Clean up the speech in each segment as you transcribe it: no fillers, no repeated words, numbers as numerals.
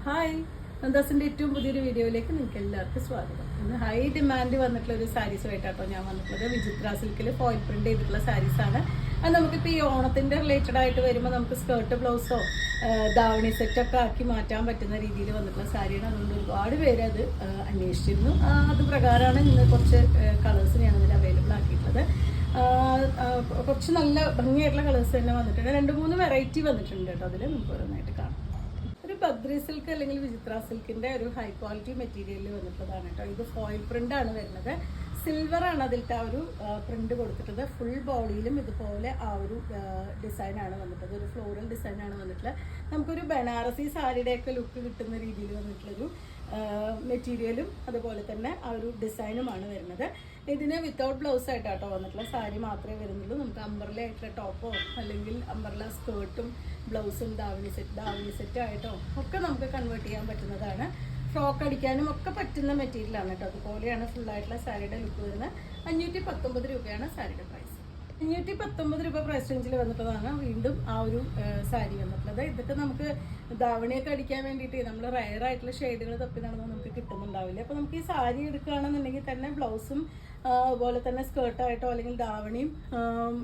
Hi, നന്ദാസിൻ്റെ ഏറ്റവും പുതിയൊരു വീഡിയോയിലേക്ക് നിങ്ങൾക്ക് എല്ലാവർക്കും സ്വാഗതം. ഇന്ന് ഹൈ ഡിമാൻഡ് വന്നിട്ടുള്ള ഒരു സാരീസുമായിട്ടാട്ടോ ഞാൻ വന്നിട്ടുള്ളത്. വിചിത്ര സിൽക്കിൽ ഫോയിൽ പ്രിന്റ് ചെയ്തിട്ടുള്ള സാരീസാണ്. അത് നമുക്കിപ്പോൾ ഈ ഓണത്തിൻ്റെ റിലേറ്റഡ് ആയിട്ട് വരുമ്പോൾ നമുക്ക് സ്കേർട്ട് ബ്ലൗസോ ദാവണി സെറ്റൊക്കെ ആക്കി മാറ്റാൻ പറ്റുന്ന രീതിയിൽ വന്നിട്ടുള്ള സാരിയാണ്. അതുകൊണ്ട് ഒരുപാട് പേര് അത് അന്വേഷിച്ചിരുന്നു. അത് പ്രകാരമാണ് ഇന്ന് കുറച്ച് കളേഴ്സ് ഞാൻ അതിൽ അവൈലബിൾ ആക്കിയിട്ടുള്ളത്. കുറച്ച് നല്ല ഭംഗിയായിട്ടുള്ള കളേഴ്സ് തന്നെ വന്നിട്ടുണ്ട്. 2-3 വെറൈറ്റി വന്നിട്ടുണ്ട് കേട്ടോ. അതിൽ നമുക്ക് ഓരോന്നായിട്ട് കാണാം. ഒരു ബദ്രി സിൽക്ക് അല്ലെങ്കിൽ വിചിത്ര സിൽക്കിൻ്റെ ഒരു ഹൈ ക്വാളിറ്റി മെറ്റീരിയലിൽ വന്നിട്ടുള്ളതാണ് കേട്ടോ. ഇത് ഫോയിൽ പ്രിന്റ് ആണ് വരുന്നത്. സിൽവർ ആണ് അതിലത്തെ ആ ഒരു പ്രിന്റ് കൊടുത്തിട്ടുള്ളത്. ഫുൾ ബോഡിയിലും ഇതുപോലെ ആ ഒരു ഡിസൈനാണ് വന്നിട്ടുള്ളത്. ഒരു ഫ്ലോറൽ ഡിസൈനാണ് വന്നിട്ടുള്ളത്. നമുക്കൊരു ബനാറസി സാരിയുടെയൊക്കെ ലുക്ക് കിട്ടുന്ന രീതിയിൽ വന്നിട്ടുള്ളൊരു മെറ്റീരിയലും അതുപോലെ തന്നെ ആ ഒരു ഡിസൈനുമാണ് വരുന്നത്. ഇതിന് വിത്തൗട്ട് ബ്ലൗസ് ആയിട്ടാട്ടോ വന്നിട്ടുള്ള സാരി മാത്രമേ വരുന്നുള്ളൂ. നമുക്ക് അംബർല ആയിട്ടുള്ള ടോപ്പോ അല്ലെങ്കിൽ അംബർല സ്കേർട്ടും ബ്ലൗസും ദാവണി സെറ്റ് ആയിട്ടോ ഒക്കെ നമുക്ക് കൺവേർട്ട് ചെയ്യാൻ പറ്റുന്നതാണ്. ഫ്രോക്ക് അടിക്കാനും ഒക്കെ പറ്റുന്ന മെറ്റീരിയലാണ് കേട്ടോ. അതുപോലെയാണ് ഫുള്ളായിട്ടുള്ള സാരിയുടെ ലുക്ക് വരുന്നത്. 519 രൂപയാണ് സാരിയുടെ പ്രൈസ്. 519 രൂപ പ്രൈസ് റേഞ്ചിൽ വന്നിട്ടതാണ് വീണ്ടും ആ ഒരു സാരി വന്നിട്ടുള്ളത്. ഇതൊക്കെ നമുക്ക് ദാവണിയൊക്കെ അടിക്കാൻ വേണ്ടിയിട്ട് നമ്മൾ റയർ ആയിട്ടുള്ള ഷെയ്ഡുകൾ തപ്പി നടന്നാൽ നമുക്ക് കിട്ടുന്നുണ്ടാവില്ല. അപ്പോൾ നമുക്ക് ഈ സാരി എടുക്കുകയാണെന്നുണ്ടെങ്കിൽ തന്നെ ബ്ലൗസും അതുപോലെ തന്നെ സ്കേർട്ടായിട്ടോ അല്ലെങ്കിൽ ദാവണിയും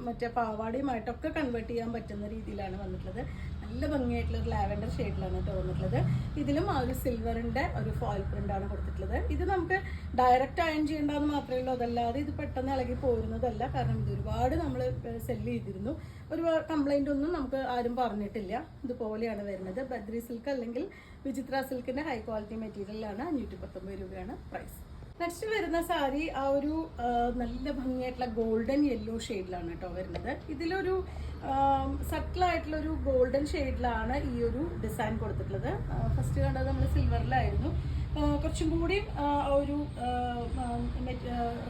മറ്റേ പാവാടയുമായിട്ടൊക്കെ കൺവേർട്ട് ചെയ്യാൻ പറ്റുന്ന രീതിയിലാണ് വന്നിട്ടുള്ളത്. നല്ല ഭംഗിയായിട്ടുള്ള ഒരു ലാവൻഡർ ഷെയ്ഡിലാണ് കേട്ടോ വന്നിട്ടുള്ളത്. ഇതിലും ആ ഒരു സിൽവറിൻ്റെ ഒരു ഫോയിൽ പ്രിൻ്റാണ് കൊടുത്തിട്ടുള്ളത്. ഇത് നമുക്ക് ഡയറക്റ്റ് അയൺ ചെയ്യേണ്ടതെന്ന് മാത്രമേ ഉള്ളൂ. അതല്ലാതെ ഇത് പെട്ടെന്ന് ഇളകി പോരുന്നതല്ല. കാരണം ഇത് ഒരുപാട് നമ്മൾ സെല്ല് ചെയ്തിരുന്നു. ഒരു കംപ്ലൈൻ്റ് ഒന്നും നമുക്ക് ആരും പറഞ്ഞിട്ടില്ല. ഇതുപോലെയാണ് വരുന്നത്. ബദ്രി സിൽക്ക് അല്ലെങ്കിൽ വിചിത്ര സിൽക്കിൻ്റെ ഹൈ ക്വാളിറ്റി മെറ്റീരിയലാണ്. 519 രൂപയാണ് പ്രൈസ്. നെക്സ്റ്റ് വരുന്ന സാരി ആ ഒരു നല്ല ഭംഗിയായിട്ടുള്ള ഗോൾഡൻ യെല്ലോ ഷെയ്ഡിലാണ് കേട്ടോ വരുന്നത്. ഇതിലൊരു സട്ടിലായിട്ടുള്ളൊരു ഗോൾഡൻ ഷെയ്ഡിലാണ് ഈ ഒരു ഡിസൈൻ കൊടുത്തിട്ടുള്ളത്. ഫസ്റ്റ് കണ്ടത് നമ്മൾ സിൽവറിലായിരുന്നു. കുറച്ചും കൂടി ഒരു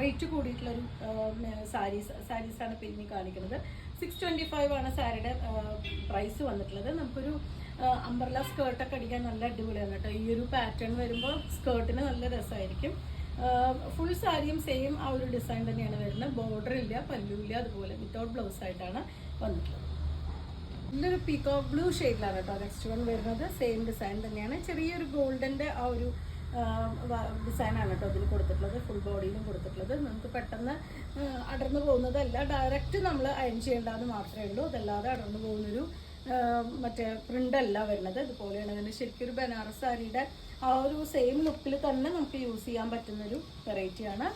റേറ്റ് കൂടിയിട്ടുള്ളൊരു സാരീസാണ് പിന്നെ കാണിക്കുന്നത്. 625 ആണ് സാരിയുടെ പ്രൈസ് വന്നിട്ടുള്ളത്. നമുക്കൊരു അംബർല സ്കേർട്ടൊക്കെ അടിക്കാൻ നല്ല അടിപൊളിയാണ് കേട്ടോ. ഈ ഒരു പാറ്റേൺ വരുമ്പോൾ സ്കേർട്ടിന് നല്ല രസമായിരിക്കും. ഫുൾ സാരിയും സെയിം ആ ഒരു ഡിസൈൻ തന്നെയാണ് വരുന്നത്. ബോർഡർ ഇല്ല, പല്ലുമില്ല, അതുപോലെ വിത്തൗട്ട് ബ്ലൗസ് ആയിട്ടാണ് വന്നിട്ടുള്ളത്. നല്ലൊരു പീകോക്ക് ബ്ലൂ ഷെയ്ഡിലാണ് കേട്ടോ നെക്സ്റ്റ് വൺ വരുന്നത്. സെയിം ഡിസൈൻ തന്നെയാണ്. ചെറിയൊരു ഗോൾഡൻ്റെ ആ ഒരു ഡിസൈനാണ് കേട്ടോ അതിൽ കൊടുത്തിട്ടുള്ളത്. ഫുൾ ബോഡിയിലും കൊടുത്തിട്ടുള്ളത്. നമുക്ക് പെട്ടെന്ന് അടർന്നു പോകുന്നതല്ല, ഡയറക്റ്റ് നമ്മൾ അയൺ ചെയ്യേണ്ടതെന്ന് മാത്രമേ ഉള്ളൂ. അതല്ലാതെ അടർന്നു പോകുന്നൊരു മറ്റേ പ്രിൻ്റല്ല വരുന്നത്. ഇതുപോലെയാണ് അതിന് ശരിക്കും ഒരു ബനാറസ് സാരിയുടെ ആ ഒരു സെയിം ലുക്കിൽ തന്നെ നമുക്ക് യൂസ് ചെയ്യാൻ പറ്റുന്നൊരു വെറൈറ്റിയാണ്.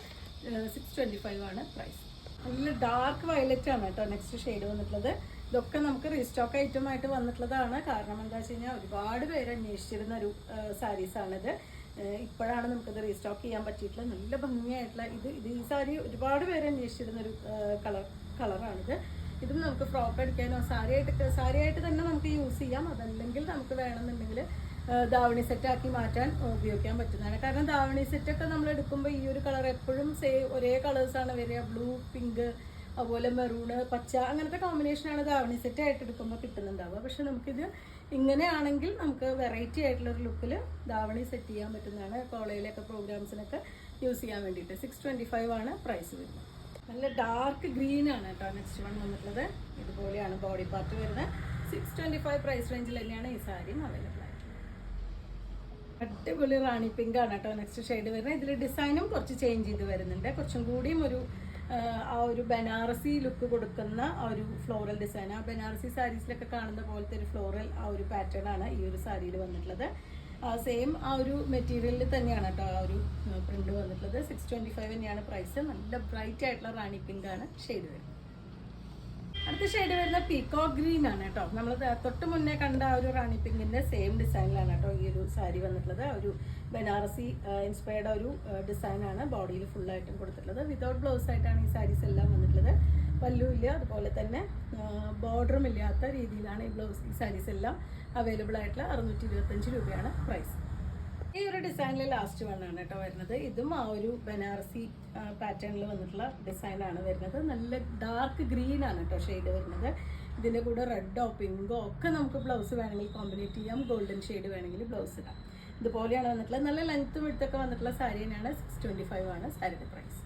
625 ആണ് പ്രൈസ്. നല്ല ഡാർക്ക് വയലറ്റ് ആണ് കേട്ടോ നെക്സ്റ്റ് ഷെയ്ഡ് വന്നിട്ടുള്ളത്. ഇതൊക്കെ നമുക്ക് റീസ്റ്റോക്ക് ഐറ്റം ആയിട്ട് വന്നിട്ടുള്ളതാണ്. കാരണം എന്താ വെച്ച് കഴിഞ്ഞാൽ ഒരുപാട് പേര് അന്വേഷിച്ചിരുന്ന ഒരു സാരീസാണിത്. ഇപ്പോഴാണ് നമുക്കത് റീസ്റ്റോക്ക് ചെയ്യാൻ പറ്റിയിട്ടുള്ളത്. നല്ല ഭംഗിയായിട്ടുള്ള ഈ സാരി ഒരുപാട് പേര് അന്വേഷിച്ചിരുന്നൊരു കളറാണിത്. ഇതും നമുക്ക് ഫ്രോക്ക് അടിക്കാനോ സാരിയായിട്ട് തന്നെ നമുക്ക് യൂസ് ചെയ്യാം. അതല്ലെങ്കിൽ നമുക്ക് വേണമെന്നുണ്ടെങ്കിൽ ദാവണി സെറ്റാക്കി മാറ്റാൻ ഉപയോഗിക്കാൻ പറ്റുന്നതാണ്. കാരണം ദാവണി സെറ്റൊക്കെ നമ്മൾ എടുക്കുമ്പോൾ ഈ ഒരു കളർ എപ്പോഴും ഒരേ കളേഴ്സാണ് വരിക. ബ്ലൂ, പിങ്ക്, അതുപോലെ മെറൂണ്, പച്ച, അങ്ങനത്തെ കോമ്പിനേഷനാണ് ദാവണി സെറ്റായിട്ട് എടുക്കുമ്പോൾ കിട്ടുന്നുണ്ടാവുക. പക്ഷെ നമുക്കിത് ഇങ്ങനെയാണെങ്കിൽ നമുക്ക് വെറൈറ്റി ആയിട്ടുള്ളൊരു ലുക്കിൽ ദാവണി സെറ്റ് ചെയ്യാൻ പറ്റുന്നതാണ്. കോളേജിലൊക്കെ പ്രോഗ്രാംസിനൊക്കെ യൂസ് ചെയ്യാൻ വേണ്ടിയിട്ട്. 625 ആണ് പ്രൈസ് വരുന്നത്. നല്ല ഡാർക്ക് ഗ്രീൻ ആണ് കേട്ടോ നെക്സ്റ്റ് വൺ വന്നിട്ടുള്ളത്. ഇതുപോലെയാണ് ബോഡി പാർട്ട് വരുന്നത്. 625 പ്രൈസ് റേഞ്ചിൽ തന്നെയാണ് ഈ സാരിയും അവൈലബിൾ ആയിട്ടുള്ളത്. അടിപൊളി റാണി പിങ്ക് ആണ് കേട്ടോ നെക്സ്റ്റ് ഷെയ്ഡ് വരുന്നത്. ഇതിൽ ഡിസൈനും കുറച്ച് ചേഞ്ച് ചെയ്ത് വരുന്നുണ്ട്. കുറച്ചും കൂടിയും ഒരു ആ ഒരു ബനാറസി ലുക്ക് കൊടുക്കുന്ന ആ ഒരു ഫ്ലോറൽ ഡിസൈൻ, ആ ബനാറസി സാരീസിലൊക്കെ കാണുന്ന പോലത്തെ ഒരു ഫ്ലോറൽ ആ ഒരു പാറ്റേൺ ആണ് ഈ ഒരു സാരിയിൽ വന്നിട്ടുള്ളത്. സെയിം ആ ഒരു മെറ്റീരിയലിൽ തന്നെയാണ് കേട്ടോ ആ ഒരു പ്രിന്റ് വന്നിട്ടുള്ളത്. 625 തന്നെയാണ് പ്രൈസ്. നല്ല ബ്രൈറ്റ് ആയിട്ടുള്ള റാണി പിങ്ക് ആണ് ഷെയ്ഡ് വരുന്നത്. അടുത്ത ഷെയ്ഡ് വരുന്ന പീകോക്ക് ഗ്രീൻ ആണ് കേട്ടോ. നമ്മൾ തൊട്ട് മുന്നേ കണ്ട ആ ഒരു റാണി പിങ്കിന്റെ സെയിം ഡിസൈനിലാണ് കേട്ടോ ഈ ഒരു സാരി വന്നിട്ടുള്ളത്. ഒരു ബനാറസി ഇൻസ്പയർഡ് ഒരു ഡിസൈനാണ് ബോഡിയിൽ ഫുള്ളായിട്ടും കൊടുത്തിട്ടുള്ളത്. വിതൗട്ട് ബ്ലൗസ് ആയിട്ടാണ് ഈ സാരീസ് എല്ലാം വന്നിട്ടുള്ളത്. പല്ലുമില്ല, അതുപോലെ തന്നെ ബോർഡറും ഇല്ലാത്ത രീതിയിലാണ് ഈ സാരീസ് എല്ലാം അവൈലബിൾ ആയിട്ടുള്ള. 625 രൂപയാണ് പ്രൈസ്. ഈ ഒരു ഡിസൈനിൽ ലാസ്റ്റ് വണ്ണാണ് കേട്ടോ വരുന്നത്. ഇതും ആ ഒരു ബനാറസി പാറ്റേണിൽ വന്നിട്ടുള്ള ഡിസൈനാണ് വരുന്നത്. നല്ല ഡാർക്ക് ഗ്രീൻ ആണ് കേട്ടോ ഷെയ്ഡ് വരുന്നത്. ഇതിൻ്റെ കൂടെ റെഡോ പിങ്കോ ഒക്കെ നമുക്ക് ബ്ലൗസ് വേണമെങ്കിൽ കോമ്പിനേറ്റ് ചെയ്യാം. ഗോൾഡൻ ഷെയ്ഡ് വേണമെങ്കിൽ ബ്ലൗസ് ഇടാം. ഇതുപോലെയാണ് വന്നിട്ടുള്ളത്. നല്ല ലെങ്ത്തും വിഡ്ത്തൊക്കെ വന്നിട്ടുള്ള സാരി തന്നെയാണ്. 625 ആണ് സാരിയുടെ പ്രൈസ്.